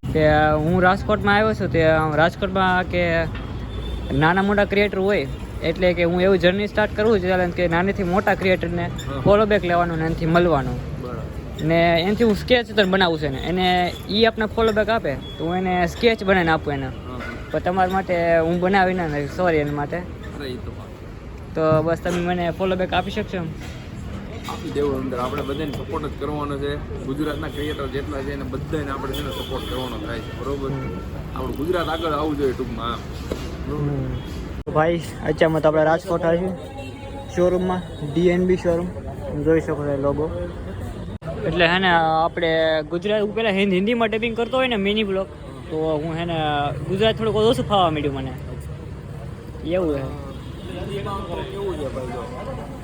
કે હું રાજકોટમાં આવ્યો છું તે રાજકોટમાં કે નાના મોટા ક્રિએટર હોય એટલે કે હું એવું જર્ની સ્ટાર્ટ કરવું છે કે નાનીથી મોટા ક્રિએટરને ફોલો બેક લેવાનું ને એનાથી મળવાનું ને એનાથી હું સ્કેચ તો બનાવું છે ને એને એ આપને ફોલો બેક આપે તો હું એને સ્કેચ બનાવીને આપું એને પણ તમારા માટે હું બનાવીને સોરી એના માટે તો બસ તમે મને ફોલો બેક આપી શકશો એમ આપી દેવું અંદર આપણે બધાને સપોર્ટ જ કરવાનો છે ગુજરાતના ક્રિએટર જેટલા છે એને બધાને આપણે છે ને સપોર્ટ કરવાનો થાય છે બરોબર આપણું ગુજરાત આગળ આવવું જોઈએ ટૂંકમાં ભાઈ અત્યારમાં તો આપણે રાજકોટ આવીશું શોરૂમમાં DNB શોરૂમ જોઈ શકો છો લોગો એટલે હે ને આપણે ગુજરાત પહેલાં હિન્દીમાં ટેપિંગ કરતો હોય ને મિની બ્લોગ તો હું હે ને ગુજરાત થોડુંક ઓછું ફાવવા માંડ્યું મને એવું છે કેવું છે ભાઈ જો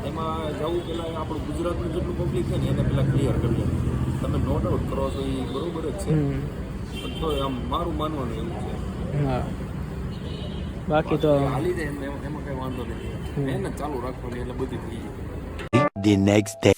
એમાં જવું પહેલાં આપણું ગુજરાતનું જેટલું પબ્લિક છે ને એને પહેલાં ક્લિયર કરી લે તમે નોટ આઉટ કરો છો એ બરોબર જ છે પણ તો આમ મારું માનવાનું એવું છે હા બાકી તો હાલી જાય એમાં કંઈ વાંધો નથી મહેનત ચાલુ રાખવાની એટલે બધી થઈ જાય The next day.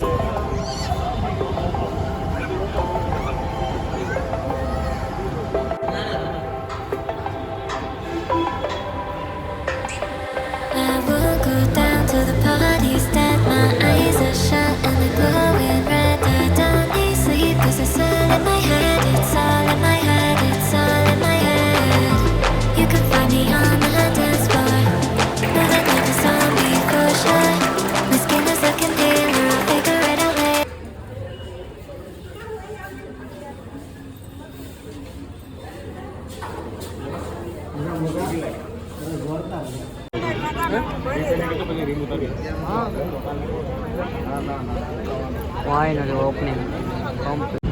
Final opening